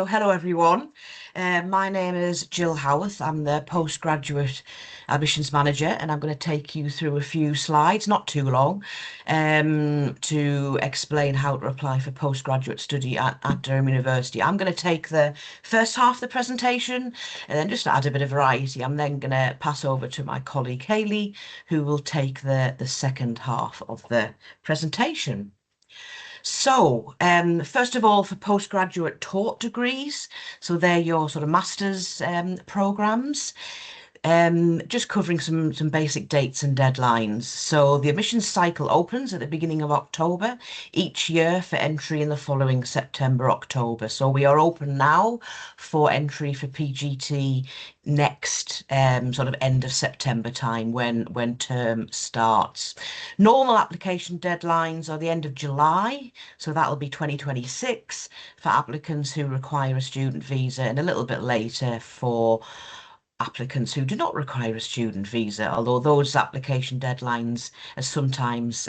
So hello everyone, my name is Jill Howarth. I'm the postgraduate admissions manager and I'm going to take you through a few slides, not too long, to explain how to apply for postgraduate study at Durham University. I'm going to take the first half of the presentation and then just add a bit of variety. I'm then going to pass over to my colleague Hayley, who will take the second half of the presentation. So, first of all, for postgraduate taught degrees, so they're your sort of master's programs. Just covering some basic dates and deadlines. So the admissions cycle opens at the beginning of October each year for entry in the following September, October. So we are open now for entry for PGT next sort of end of September time when term starts. Normal application deadlines are the end of July, so that'll be 2026 for applicants who require a student visa, and a little bit later for applicants who do not require a student visa, although those application deadlines are sometimes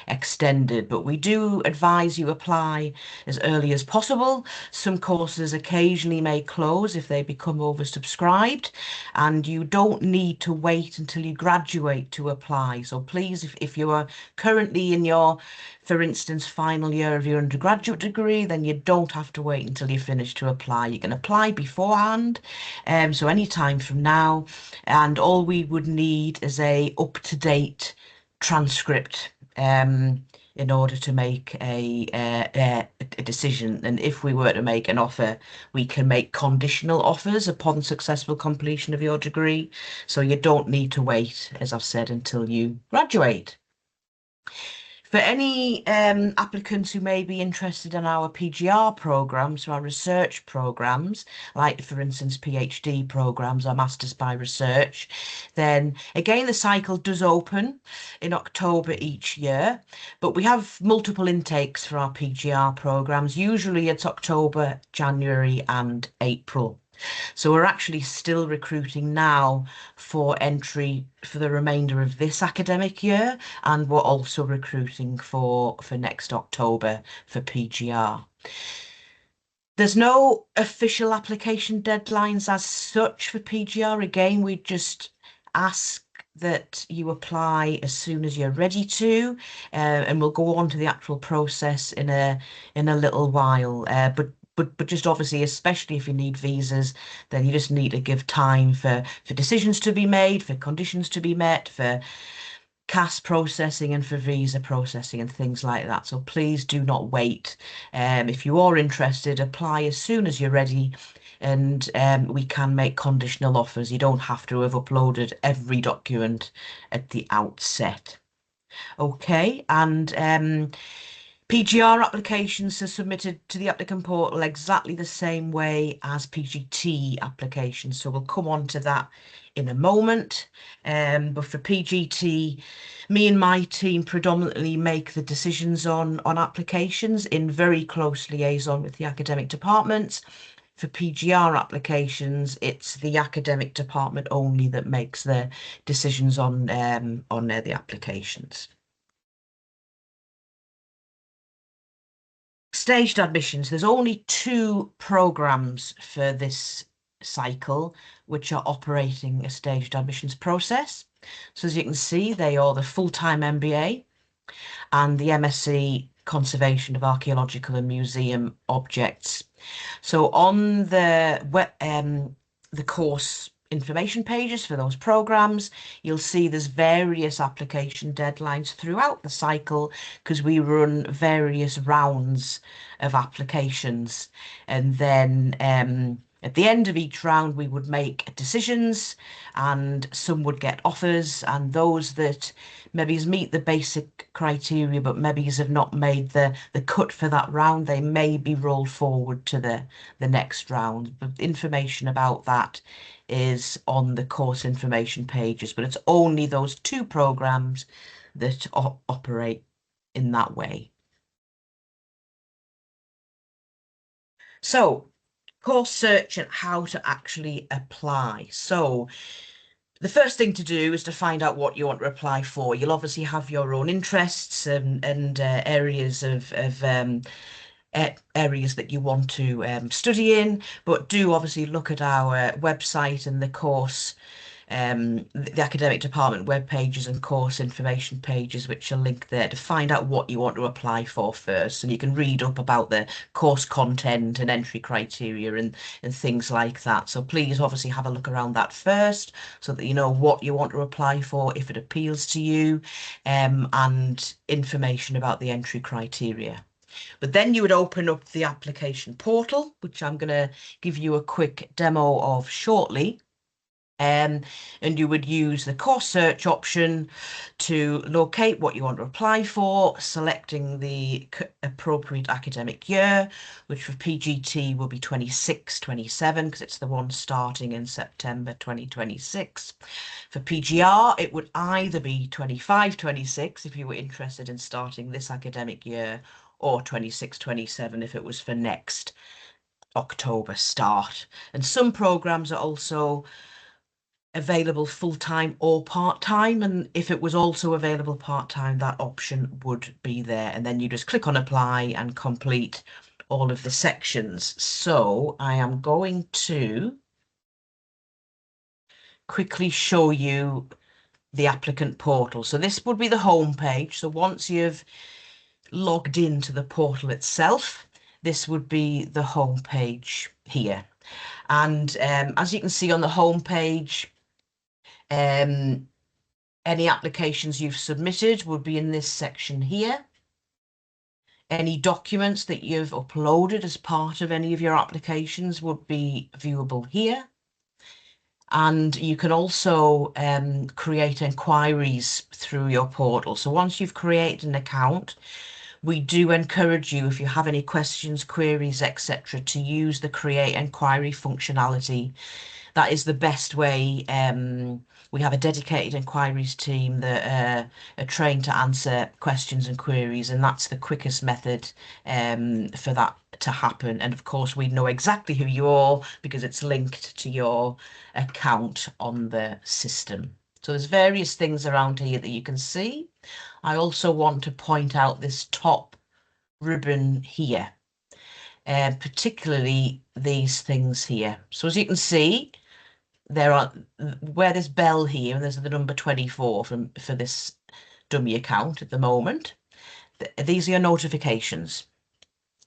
extended. But we do advise you apply as early as possible. Some courses occasionally may close if they become oversubscribed, and you don't need to wait until you graduate to apply. So please, if you are currently in your, for instance, final year of your undergraduate degree, then you don't have to wait until you finish to apply. You can apply beforehand, so any time from now, and all we would need is a up-to-date transcript in order to make a decision. And if we were to make an offer, we can make conditional offers upon successful completion of your degree. So you don't need to wait, as I've said, until you graduate. For any applicants who may be interested in our PGR programs, our research programs, like for instance PhD programs or Masters by Research, then again the cycle does open in October each year, but we have multiple intakes for our PGR programs. Usually it's October, January and April. So we're actually still recruiting now for entry for the remainder of this academic year, and we're also recruiting for next October for PGR. There's no official application deadlines as such for PGR. Again, we just ask that you apply as soon as you're ready to, and we'll go on to the actual process in a little while. But just obviously, especially if you need visas, then you just need to give time for decisions to be made, for conditions to be met, for CAS processing and for visa processing and things like that. So please do not wait. If you are interested, apply as soon as you're ready, and we can make conditional offers. You don't have to have uploaded every document at the outset. Okay, and PGR applications are submitted to the applicant portal exactly the same way as PGT applications. So we'll come on to that in a moment. But for PGT, me and my team predominantly make the decisions on applications in very close liaison with the academic departments. For PGR applications, it's the academic department only that makes the decisions on the applications. Staged admissions, there's only two programs for this cycle which are operating a staged admissions process. So as you can see, they are the full-time MBA and the MSc Conservation of Archaeological and Museum Objects. So on the course information pages for those programs, you'll see there's various application deadlines throughout the cycle because we run various rounds of applications, and then at the end of each round we would make decisions, and some would get offers, and those that maybe meet the basic criteria but maybe have not made the cut for that round, they may be rolled forward to the next round. But information about that is on the course information pages, but it's only those two programs that operate in that way. So, course search and how to actually apply. So, the first thing to do is to find out what you want to apply for. You'll obviously have your own interests and areas of areas that you want to study in, but do obviously look at our website and the course, the academic department web pages and course information pages, which are linked there, to find out what you want to apply for first. And you can read up about the course content and entry criteria and things like that. So please obviously have a look around that first so that you know what you want to apply for, if it appeals to you, and information about the entry criteria. But then you would open up the application portal, which I'm going to give you a quick demo of shortly. And you would use the course search option to locate what you want to apply for, selecting the appropriate academic year, which for PGT will be 26-27 because it's the one starting in September 2026. For PGR, it would either be 25-26 if you were interested in starting this academic year, or 26-27 if it was for next October start. And some programs are also available full-time or part-time, and if it was also available part-time, that option would be there, and then you just click on apply and complete all of the sections. So I am going to quickly show you the applicant portal. So this would be the home page. So once you've logged into the portal itself, this would be the home page here. And as you can see on the home page, any applications you've submitted would be in this section here. Any documents that you've uploaded as part of any of your applications would be viewable here. And you can also create inquiries through your portal. So once you've created an account, we do encourage you, if you have any questions, queries, etc., to use the create inquiry functionality. That is the best way. We have a dedicated inquiries team that are trained to answer questions and queries, and that's the quickest method for that to happen. And of course, we know exactly who you are because it's linked to your account on the system. So there's various things around here that you can see. I also want to point out this top ribbon here, particularly these things here. So as you can see, there are, where there's bell here, and there's the number 24 for this dummy account at the moment. These are your notifications.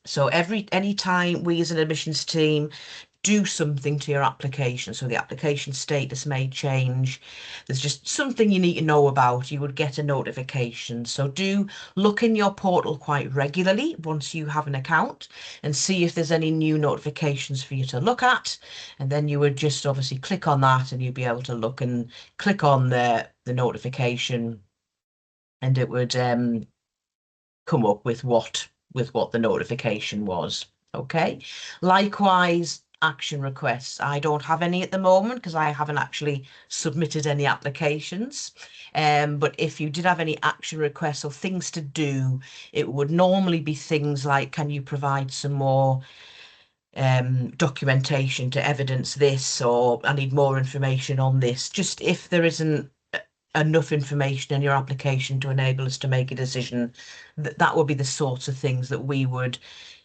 So any time we as an admissions team do something to your application, so the application status may change, there's just something you need to know about, you would get a notification. So do look in your portal quite regularly once you have an account and see if there's any new notifications for you to look at, and then you would just obviously click on that and you'd be able to look and click on the notification, and it would come up with what the notification was. Okay, likewise, action requests. I don't have any at the moment because I haven't actually submitted any applications. But if you did have any action requests or things to do, it would normally be things like, can you provide some more documentation to evidence this, or I need more information on this. Just if there isn't enough information in your application to enable us to make a decision, that would be the sorts of things that we would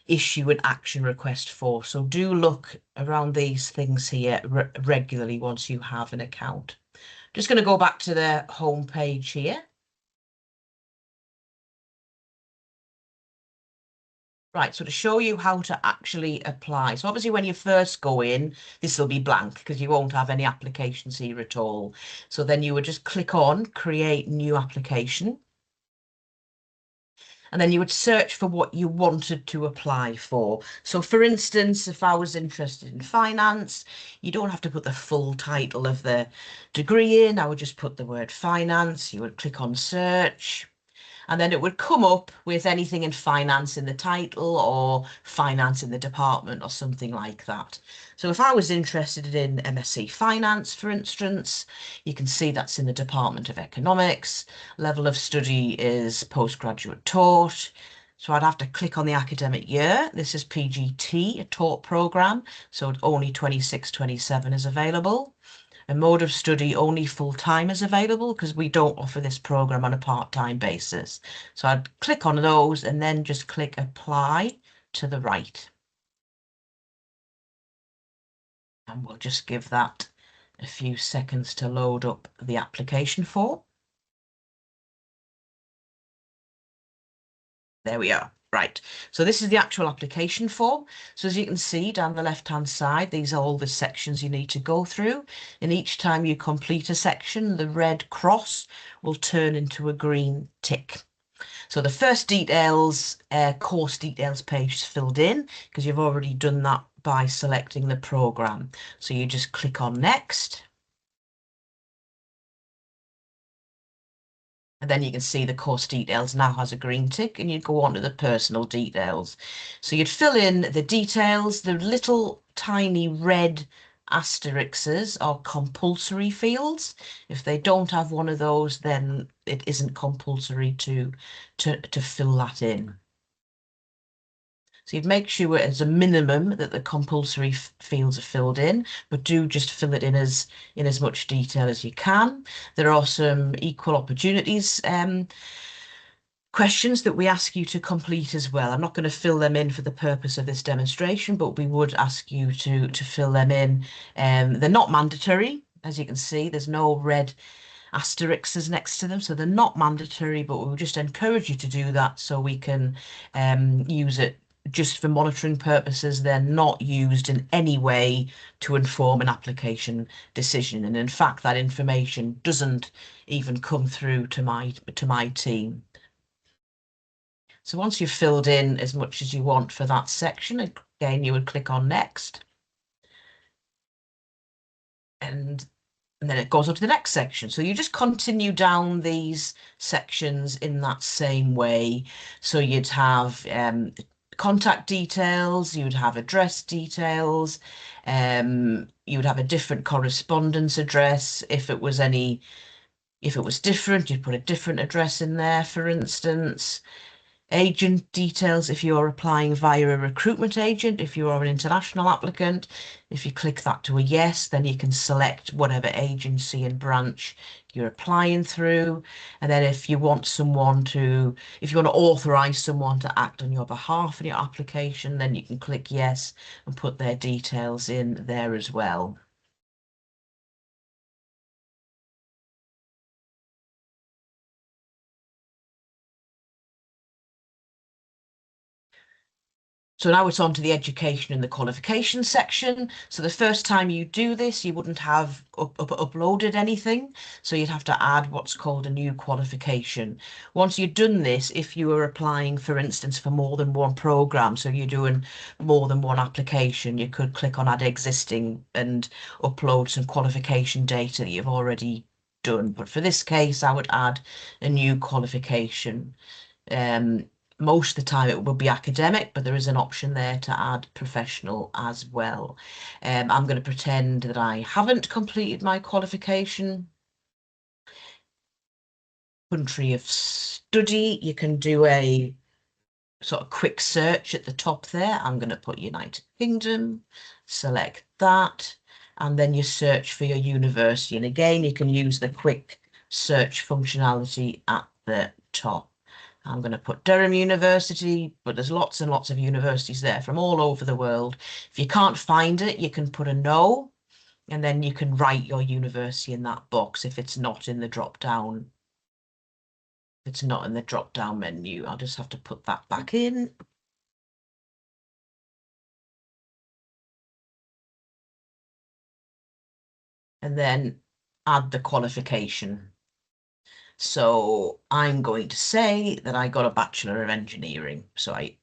issue an action request for. So do look around these things here regularly once you have an account. Just going to go back to the home page here. Right, so to show you how to actually apply. So obviously when you first go in, this will be blank because you won't have any applications here at all. So then you would just click on create new application. And then you would search for what you wanted to apply for. So for instance, if I was interested in finance, you don't have to put the full title of the degree in. I would just put the word finance. You would click on search, and then it would come up with anything in finance in the title or finance in the department or something like that. So if I was interested in MSc Finance, for instance, you can see that's in the Department of Economics. Level of study is postgraduate taught. So I'd have to click on the academic year. This is PGT, a taught programme, so only 26-27 is available. A mode of study, only full-time is available because we don't offer this program on a part-time basis. So I'd click on those and then just click apply to the right. And we'll just give that a few seconds to load up the application form. There we are. Right, so this is the actual application form. So as you can see down the left-hand side, these are all the sections you need to go through. And each time you complete a section, the red cross will turn into a green tick. So the first details, course details page is filled in because you've already done that by selecting the program. So you just click on next. And then you can see the course details now has a green tick, and you go on to the personal details. So you'd fill in the details. The little tiny red asterisks are compulsory fields. If they don't have one of those, then it isn't compulsory to fill that in. So you'd make sure as a minimum that the compulsory fields are filled in, but do just fill it in as much detail as you can. There are some equal opportunities questions that we ask you to complete as well. I'm not going to fill them in for the purpose of this demonstration, but we would ask you to fill them in. They're not mandatory. As you can see, there's no red asterisks next to them, so they're not mandatory, but we just encourage you to do that so we can use it just for monitoring purposes. They're not used in any way to inform an application decision, and in fact that information doesn't even come through to my team. So once you've filled in as much as you want for that section, again you would click on next, and then it goes on to the next section. So you just continue down these sections in that same way. So you'd have contact details, you would have address details, you would have a different correspondence address. If it was different, you'd put a different address in there, for instance. Agent details if you're applying via a recruitment agent. If you are an international applicant, if you click that to a yes, then you can select whatever agency and branch you're applying through. And then if you want to authorize someone to act on your behalf in your application, then you can click yes and put their details in there as well. So now it's on to the education and the qualification section. So the first time you do this, you wouldn't have uploaded anything. So you'd have to add what's called a new qualification. Once you've done this, if you were applying, for instance, for more than one program, so you're doing more than one application, you could click on add existing and upload some qualification data that you've already done. But for this case, I would add a new qualification. Most of the time it will be academic, but there is an option there to add professional as well. I'm going to pretend that I haven't completed my qualification. Country of study, you can do a sort of quick search at the top there. I'm going to put United Kingdom, select that, and then you search for your university. And again, you can use the quick search functionality at the top. I'm going to put Durham University, but there's lots and lots of universities there from all over the world. If you can't find it, you can put a no, and then you can write your university in that box if it's not in the drop down. If it's not in the drop down menu, I'll just have to put that back in. And then add the qualification. So I'm going to say that I got a Bachelor of Engineering. But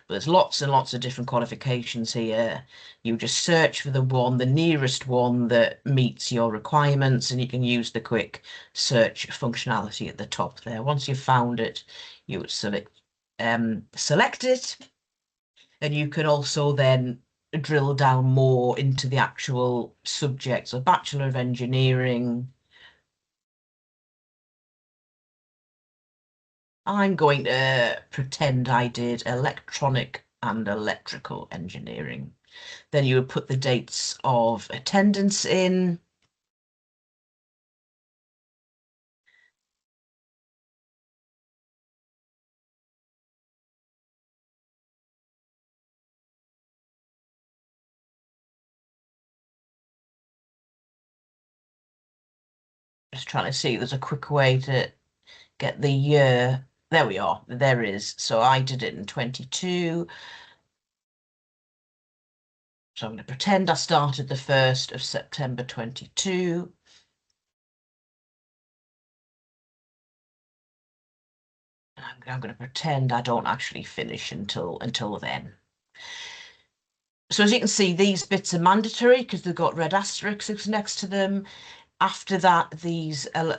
there's lots and lots of different qualifications here. You just search for the nearest one that meets your requirements, and you can use the quick search functionality at the top there. Once you've found it, you would select it, and you can also then drill down more into the actual subject. So Bachelor of Engineering. I'm going to pretend I did electronic and electrical engineering. Then you would put the dates of attendance in. Just trying to see if there's a quick way to get the year. There we are. There is. So I did it in 22. So I'm going to pretend I started the 1st of September 22. I'm going to pretend I don't actually finish until then. So as you can see, these bits are mandatory because they've got red asterisks next to them. After that,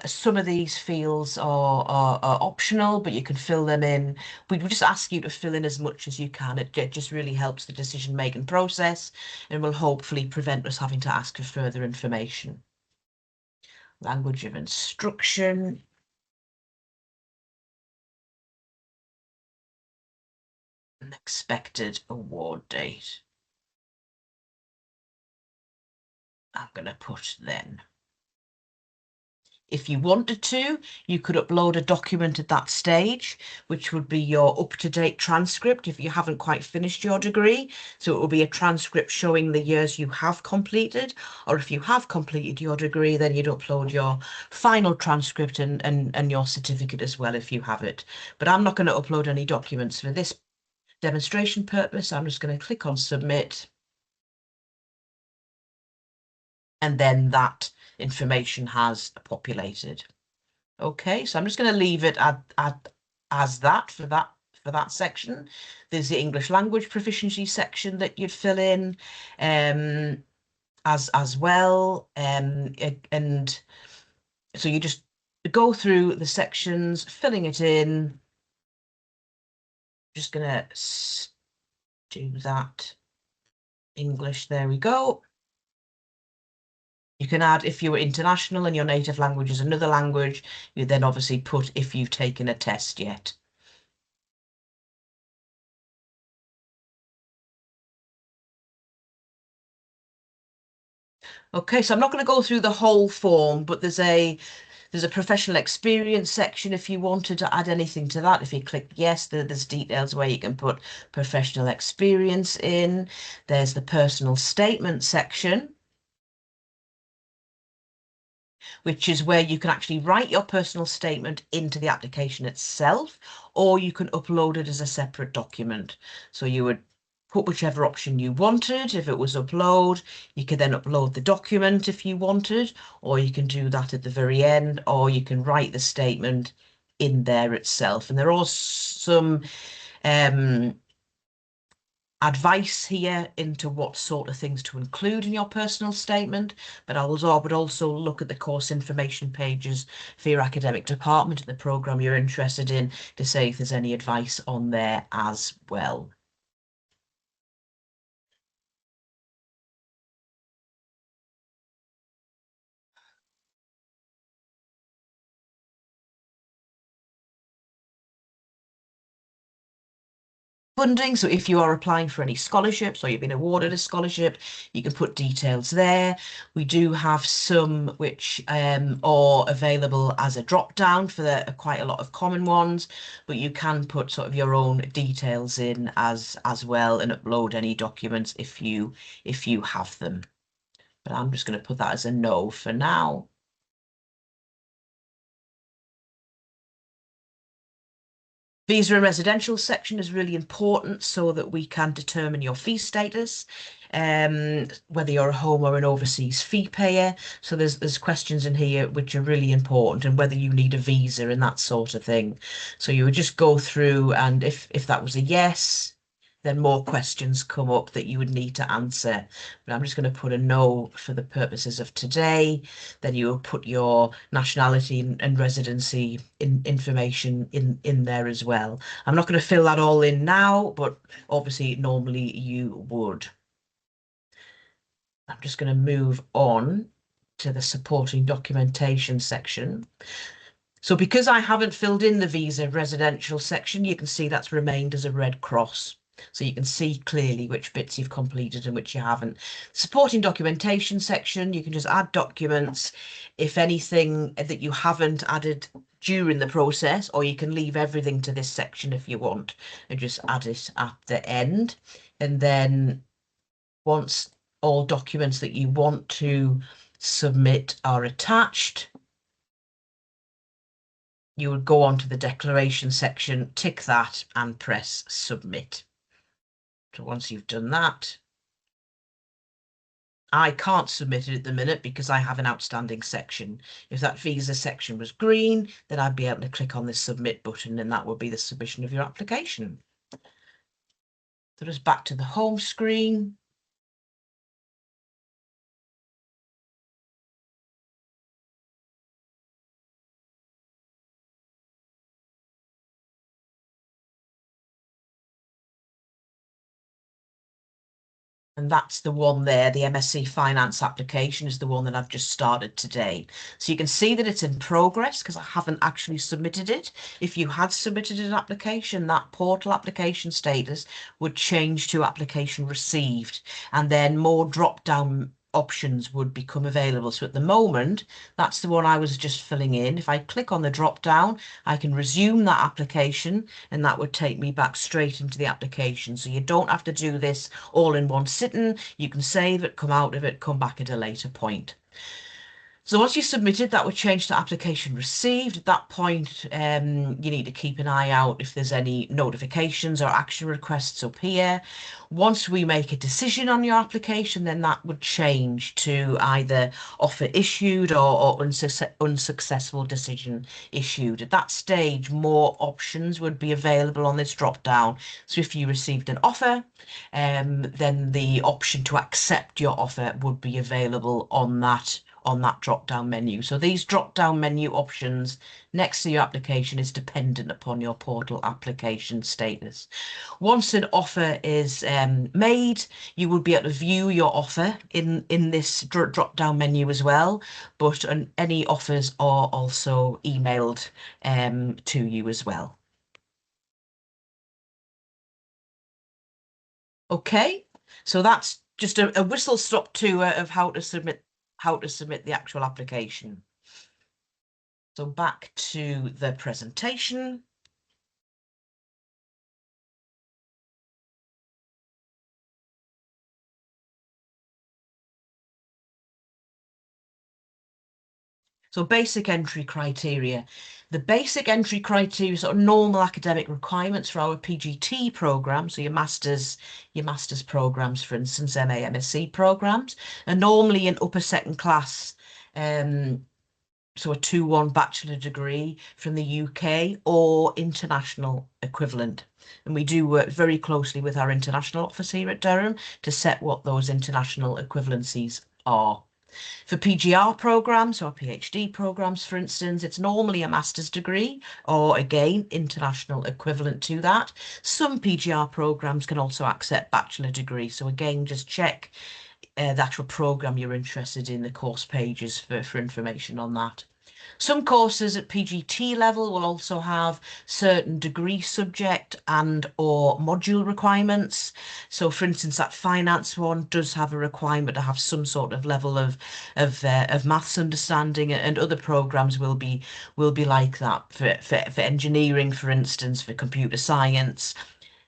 some of these fields are optional, but you can fill them in. We just ask you to fill in as much as you can. It just really helps the decision-making process and will hopefully prevent us having to ask for further information. Language of instruction. An expected award date. I'm going to put then. If you wanted to, you could upload a document at that stage, which would be your up-to-date transcript if you haven't quite finished your degree. So it will be a transcript showing the years you have completed, or if you have completed your degree, then you'd upload your final transcript and your certificate as well if you have it. But I'm not going to upload any documents for this demonstration purpose. I'm just going to click on submit. And then that information has populated. Okay, so I'm just going to leave it as that for that section. There's the English language proficiency section that you'd fill in as well. And so you just go through the sections, filling it in. Just going to do that. English, there we go. You can add if you were international and your native language is another language, you then obviously put if you've taken a test yet. Okay, so I'm not going to go through the whole form, but there's a professional experience section if you wanted to add anything to that. If you click yes, there's details where you can put professional experience in. There's the personal statement section, which is where you can actually write your personal statement into the application itself, or you can upload it as a separate document. So you would put whichever option you wanted. If it was upload, you could then upload the document if you wanted, or you can do that at the very end, or you can write the statement in there itself. And there are some advice here into what sort of things to include in your personal statement, but I would also look at the course information pages for your academic department and the programme you're interested in to say if there's any advice on there as well. Funding. So if you are applying for any scholarships or you've been awarded a scholarship, you can put details there. We do have some which are available as a drop down for quite a lot of common ones, but you can put sort of your own details in as well and upload any documents if you have them. But I'm just going to put that as a no for now. Visa and residential section is really important so that we can determine your fee status, whether you're a home or an overseas fee payer. So there's questions in here which are really important, and whether you need a visa and that sort of thing. So you would just go through, and if that was a yes, then more questions come up that you would need to answer. But I'm just going to put a no for the purposes of today. Then you will put your nationality and residency information in there as well. I'm not going to fill that all in now, but obviously normally you would. I'm just going to move on to the supporting documentation section. So because I haven't filled in the visa residential section, you can see that's remained as a red cross. So you can see clearly which bits you've completed and which you haven't. Supporting documentation section, you can just add documents. If anything that you haven't added during the process, or you can leave everything to this section if you want and just add it at the end. And then once all documents that you want to submit are attached, you would go on to the declaration section, tick that and press submit. So once you've done that, I can't submit it at the minute because I have an outstanding section. If that visa section was green, then I'd be able to click on this submit button and that would be the submission of your application. So just back to the home screen. And that's the one there, the MSc Finance application is the one that I've just started today. So you can see that it's in progress because I haven't actually submitted it. If you had submitted an application, that portal application status would change to application received, and then more drop-down options would become available. So at the moment, that's the one I was just filling in. If I click on the drop down, I can resume that application and that would take me back straight into the application. So you don't have to do this all in one sitting. You can save it, come out of it, come back at a later point. So once you submitted, that would change to application received. At that point, you need to keep an eye out if there's any notifications or action requests up here. Once we make a decision on your application, then that would change to either offer issued or unsuccessful decision issued. At that stage, more options would be available on this drop down. So if you received an offer, then the option to accept your offer would be available on that drop-down menu. So these drop-down menu options next to your application is dependent upon your portal application status. Once an offer is made, you will be able to view your offer in this drop-down menu as well, but any offers are also emailed to you as well. Okay, so that's just a whistle-stop tour of how to submit the actual application. So back to the presentation. So basic entry criteria. The basic entry criteria, sort of normal academic requirements for our PGT program, so your master's programs, for instance, MA, MSc programs, are normally in upper second class, so a 2-1 bachelor degree from the UK or international equivalent. And we do work very closely with our international office here at Durham to set what those international equivalencies are. For PGR programs or PhD programs, for instance, it's normally a master's degree or, again, international equivalent to that. Some PGR programs can also accept bachelor degree. So again, just check the actual program you're interested in, the course pages for information on that. Some courses at PGT level will also have certain degree subject and or module requirements. So for instance, that finance one does have a requirement to have some sort of level of maths understanding, and other programs will be like that. For engineering, for instance, for computer science,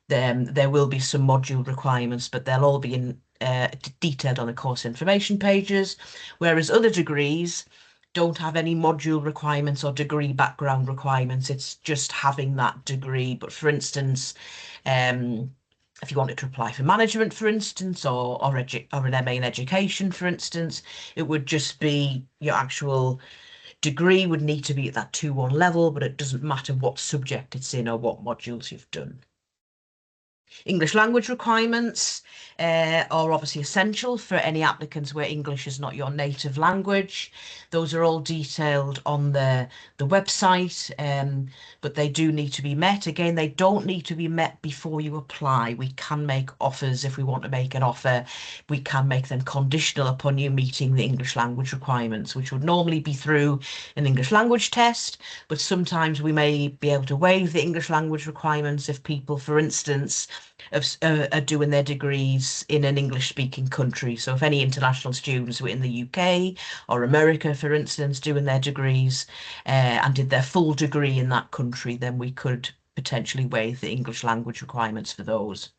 there will be some module requirements, but they'll all be in detailed on the course information pages, whereas other degrees don't have any module requirements or degree background requirements. It's just having that degree. But for instance, if you wanted to apply for management, for instance, or an MA in education, for instance, it would just be your actual degree would need to be at that 2-1 level, but it doesn't matter what subject it's in or what modules you've done. English language requirements are obviously essential for any applicants where English is not your native language. Those are all detailed on the website, but they do need to be met. Again, they don't need to be met before you apply. We can make offers if we want to make an offer. We can make them conditional upon you meeting the English language requirements, which would normally be through an English language test, but sometimes we may be able to waive the English language requirements if people, for instance, are doing their degrees in an English-speaking country. So if any international students were in the UK or America, for instance, doing their degrees and did their full degree in that country, then we could potentially waive the English language requirements for those.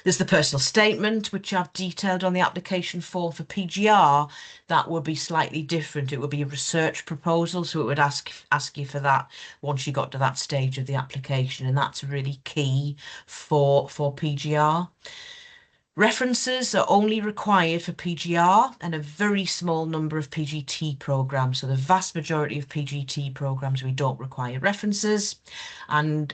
There's the personal statement, which I've detailed on the application for PGR. That would be slightly different. It would be a research proposal, so it would ask you for that once you got to that stage of the application, and that's really key for PGR. References are only required for PGR and a very small number of PGT programs. So the vast majority of PGT programs, we don't require references. And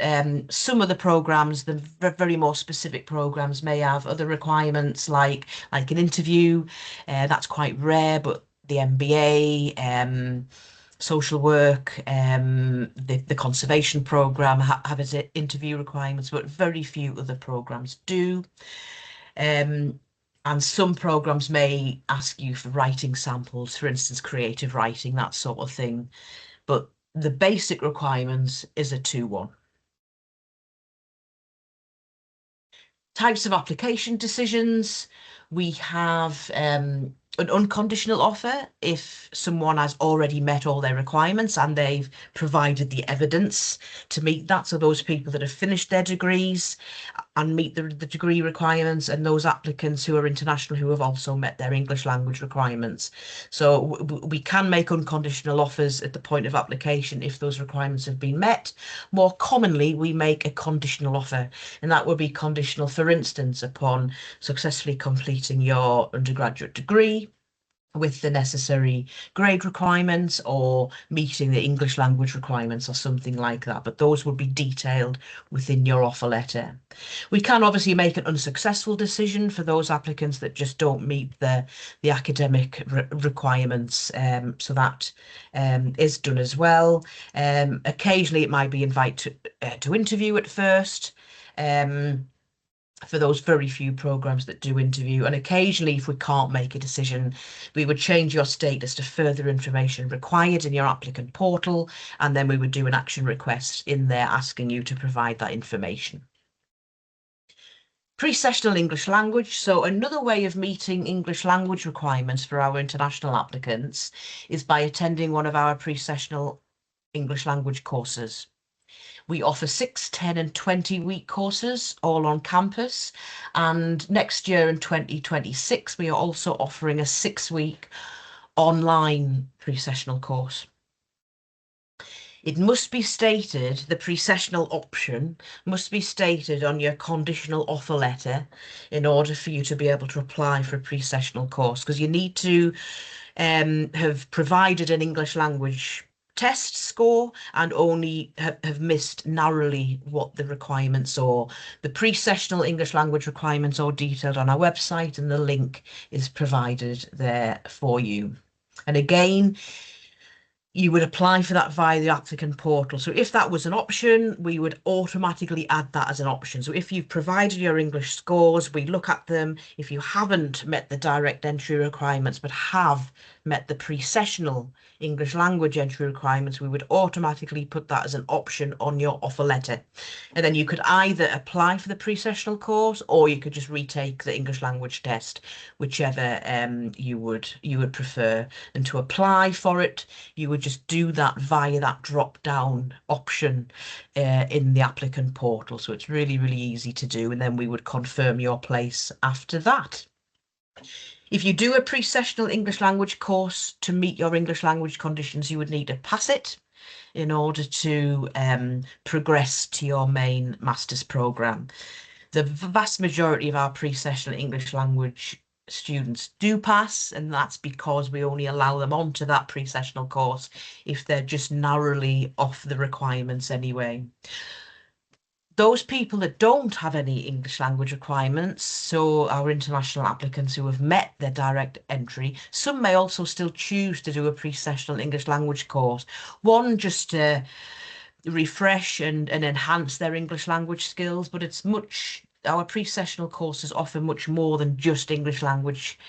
some of the programs, the very more specific programs, may have other requirements like an interview. That's quite rare, but the MBA, social work, the conservation program have its interview requirements, but very few other programs do. And some programs may ask you for writing samples, for instance, creative writing, that sort of thing. But the basic requirements is a 2-1. Types of application decisions. We have an unconditional offer if someone has already met all their requirements and they've provided the evidence to meet that. So those people that have finished their degrees and meet the degree requirements, and those applicants who are international who have also met their English language requirements. So we can make unconditional offers at the point of application if those requirements have been met. More commonly, we make a conditional offer, and that would be conditional, for instance, upon successfully completing your undergraduate degree with the necessary grade requirements or meeting the English language requirements or something like that. But those would be detailed within your offer letter. We can obviously make an unsuccessful decision for those applicants that just don't meet the academic requirements. So that is done as well. Occasionally it might be invited to interview at first. For those very few programs that do interview. And occasionally, if we can't make a decision, we would change your status to further information required in your applicant portal, and then we would do an action request in there asking you to provide that information. Pre-sessional English language. So another way of meeting English language requirements for our international applicants is by attending one of our pre-sessional English language courses. We offer 6, 10 and 20-week courses all on campus. And next year in 2026, we are also offering a 6-week online pre-sessional course. It must be stated, the pre-sessional option must be stated on your conditional offer letter in order for you to be able to apply for a pre-sessional course, because you need to have provided an English language test score and only have missed narrowly what the requirements are. The pre-sessional English language requirements are detailed on our website, and the link is provided there for you. And again, you would apply for that via the applicant portal. So if that was an option, we would automatically add that as an option. So if you've provided your English scores, we look at them. If you haven't met the direct entry requirements, but have met the pre-sessional English language entry requirements, we would automatically put that as an option on your offer letter. And then you could either apply for the pre-sessional course, or you could just retake the English language test, whichever you would prefer. And to apply for it, you would just do that via that drop down option in the applicant portal. So it's really, really easy to do. And then we would confirm your place after that. If you do a pre-sessional English language course, to meet your English language conditions, you would need to pass it in order to progress to your main master's programme. The vast majority of our pre-sessional English language students do pass, and that's because we only allow them onto that pre-sessional course if they're just narrowly off the requirements anyway. Those people that don't have any English language requirements, so our international applicants who have met their direct entry, some may also still choose to do a pre-sessional English language course. One, just to refresh and enhance their English language skills, but our pre-sessional courses offer much more than just English language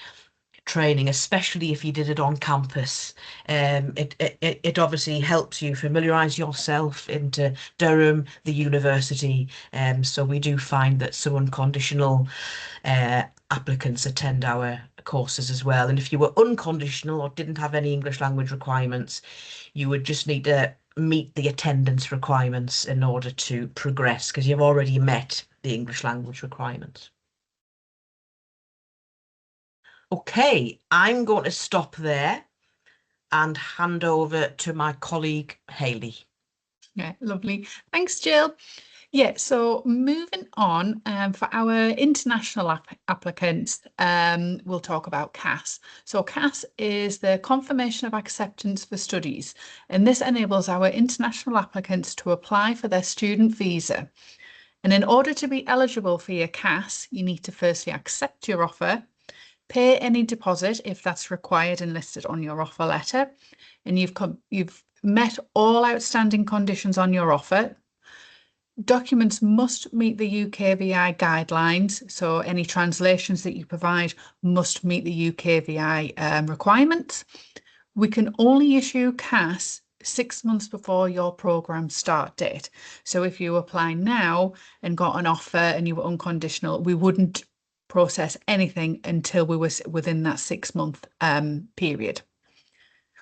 training, especially if you did it on campus. It obviously helps you familiarise yourself into Durham, the university. So we do find that some unconditional applicants attend our courses as well. And if you were unconditional or didn't have any English language requirements, you would just need to meet the attendance requirements in order to progress, because you've already met the English language requirements. Okay, I'm going to stop there and hand over to my colleague Hayley. Yeah, lovely. Thanks, Jill. Yeah, so moving on, for our international applicants, we'll talk about CAS. So CAS is the Confirmation of Acceptance for Studies, and this enables our international applicants to apply for their student visa. And in order to be eligible for your CAS, you need to firstly accept your offer, pay any deposit if that's required and listed on your offer letter, and you've met all outstanding conditions on your offer. Documents must meet the UKVI guidelines, so any translations that you provide must meet the UKVI requirements. We can only issue CAS 6 months before your programme start date. So if you apply now and got an offer and you were unconditional, we wouldn't process anything until we were within that 6-month period.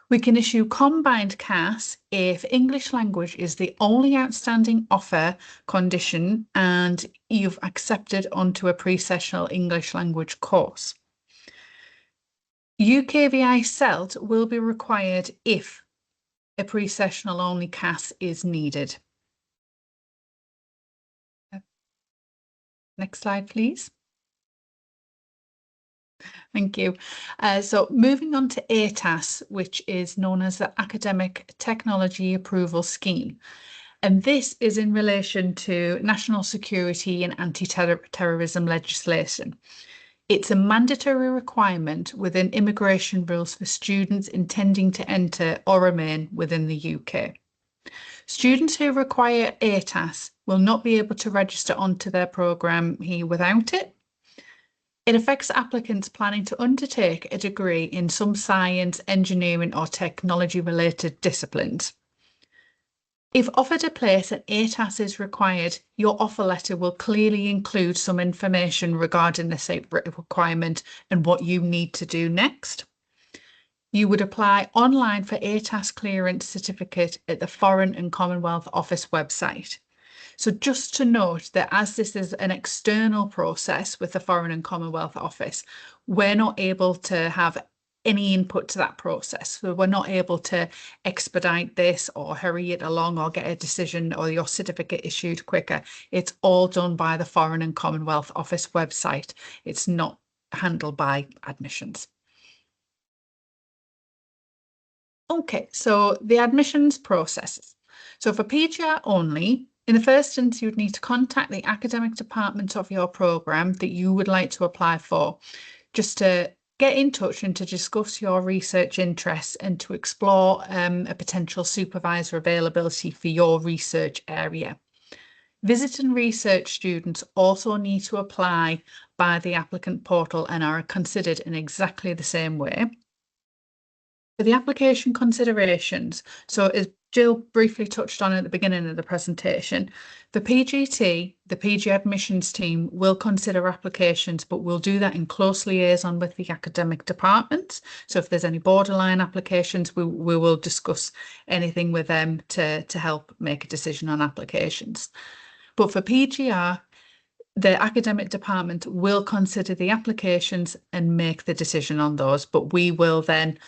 We can issue combined CAS if English language is the only outstanding offer condition and you've accepted onto a pre-sessional English language course. UKVI CELT will be required if a pre-sessional only CAS is needed. Next slide, please. Thank you. So moving on to ATAS, which is known as the Academic Technology Approval Scheme. And this is in relation to national security and anti-terrorism legislation. It's a mandatory requirement within immigration rules for students intending to enter or remain within the UK. Students who require ATAS will not be able to register onto their programme here without it. It affects applicants planning to undertake a degree in some science, engineering or technology-related disciplines. If offered a place and ATAS is required, your offer letter will clearly include some information regarding this requirement and what you need to do next. You would apply online for ATAS clearance certificate at the Foreign and Commonwealth Office website. So just to note that as this is an external process with the Foreign and Commonwealth Office, we're not able to have any input to that process. So we're not able to expedite this or hurry it along or get a decision or your certificate issued quicker. It's all done by the Foreign and Commonwealth Office website. It's not handled by admissions. Okay, so the admissions processes. So for PGR only, in the first instance, you would need to contact the academic department of your programme that you would like to apply for, just to get in touch and to discuss your research interests and to explore a potential supervisor availability for your research area. Visit and research students also need to apply by the applicant portal and are considered in exactly the same way. For the application considerations, so as Jill briefly touched on at the beginning of the presentation, the PGT, the PG admissions team, will consider applications, but we'll do that in close liaison with the academic departments. So if there's any borderline applications, we will discuss anything with them to help make a decision on applications. But for PGR, the academic department will consider the applications and make the decision on those, but we will then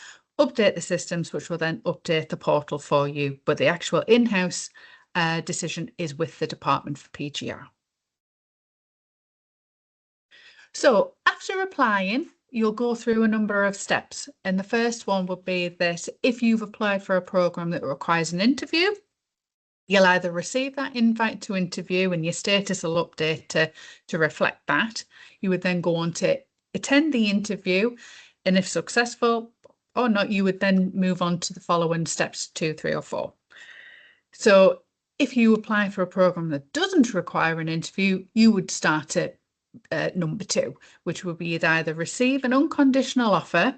update the systems, which will then update the portal for you. But the actual in-house decision is with the department for PGR. So after applying, you'll go through a number of steps. And the first one would be that if you've applied for a programme that requires an interview, you'll either receive that invite to interview and your status will update to reflect that. You would then go on to attend the interview, and if successful or not, you would then move on to the following steps 2, 3 or 4. So if you apply for a programme that doesn't require an interview, you would start at number 2, which would be you'd either receive an unconditional offer,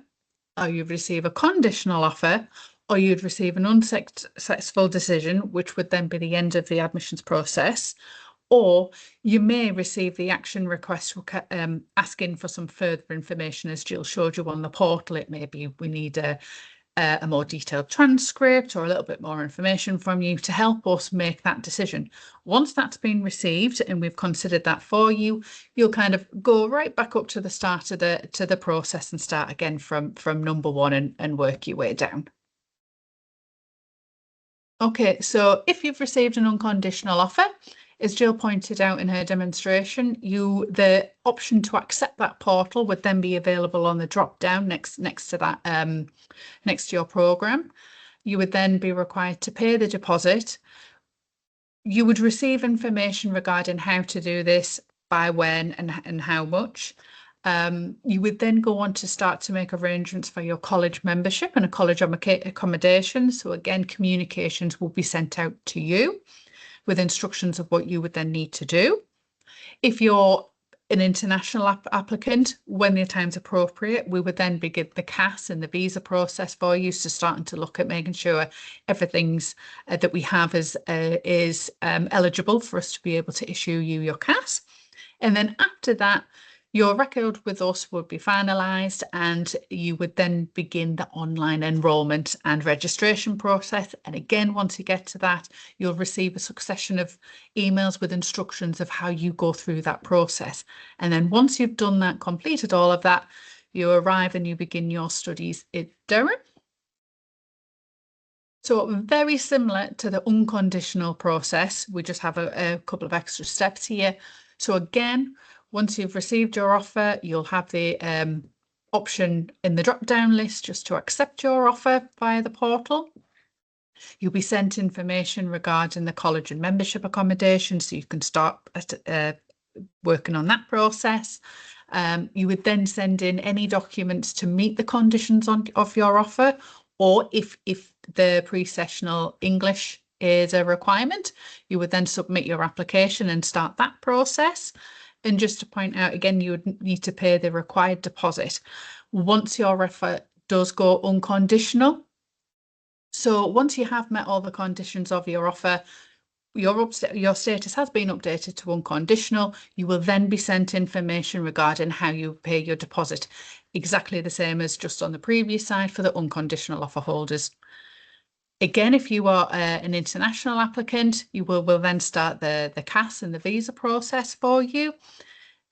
or you'd receive a conditional offer, or you'd receive an unsuccessful decision, which would then be the end of the admissions process. Or you may receive the action request asking for some further information, as Jill showed you on the portal. It may be we need a more detailed transcript or a little bit more information from you to help us make that decision. Once that's been received and we've considered that for you, you'll kind of go right back up to the start of the process and start again from number one and work your way down. Okay, so if you've received an unconditional offer, as Jill pointed out in her demonstration, the option to accept that portal would then be available on the drop down next to that next to your program. You would then be required to pay the deposit. You would receive information regarding how to do this, by when and how much. You would then go on to start to make arrangements for your college membership and a college accommodation. So again, communications will be sent out to you with instructions of what you would then need to do. If you're an international applicant, when the time's appropriate, we would then begin the CAS and the visa process for you. So starting to look at making sure everything's that we have is eligible for us to be able to issue you your CAS. And then after that, your record with us would be finalised and you would then begin the online enrolment and registration process. And again, once you get to that, you'll receive a succession of emails with instructions of how you go through that process. And then once you've done that, completed all of that, you arrive and you begin your studies in Durham. So very similar to the unconditional process, we just have a couple of extra steps here. So again, once you've received your offer, you'll have the option in the drop-down list just to accept your offer via the portal. You'll be sent information regarding the college and membership accommodation, so you can start working on that process. You would then send in any documents to meet the conditions of your offer, or if the pre-sessional English is a requirement, you would then submit your application and start that process. And just to point out again, you would need to pay the required deposit once your offer does go unconditional. So once you have met all the conditions of your offer, your status has been updated to unconditional. You will then be sent information regarding how you pay your deposit, exactly the same as just on the previous side for the unconditional offer holders. Again, if you are an international applicant, you will then start the CAS and the visa process for you.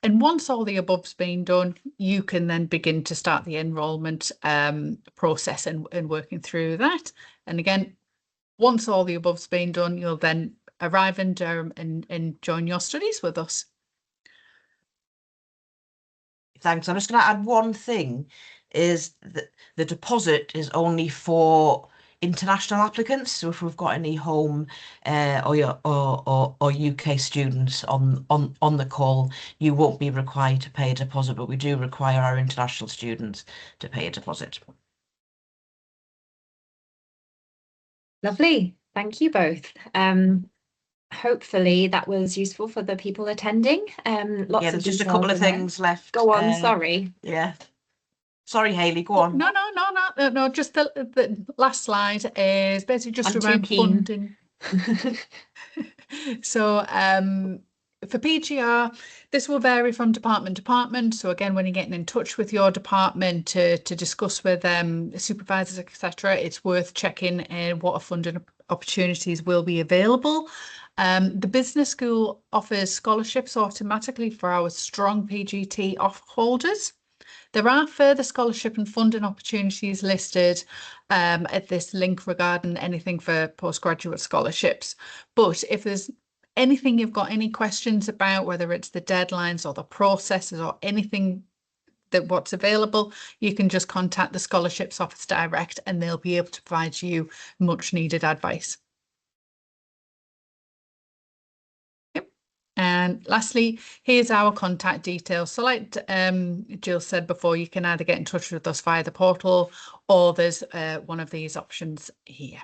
And once all the above's been done, you can then begin to start the enrolment process and working through that. And again, once all the above's been done, you'll then arrive in Durham and join your studies with us. Thanks. I'm just going to add one thing, is that the deposit is only for international applicants. So if we've got any home or UK students on the call, you won't be required to pay a deposit, but we do require our international students to pay a deposit. Lovely. Thank you both. Hopefully that was useful for the people attending. Lots of just a couple of things left. Go on, sorry. Yeah. Sorry, Hayley, go on. No, just the last slide is basically just around funding. So for PGR, this will vary from department to department. So again, when you're getting in touch with your department to discuss with supervisors, etc., it's worth checking what funding opportunities will be available. The business school offers scholarships automatically for our strong PGT offer holders. There are further scholarship and funding opportunities listed at this link regarding anything for postgraduate scholarships. But if there's anything you've got any questions about, whether it's the deadlines or the processes or anything that what's available, you can just contact the scholarships office direct and they'll be able to provide you much needed advice. And lastly, here's our contact details. So like Jill said before, you can either get in touch with us via the portal or there's one of these options here.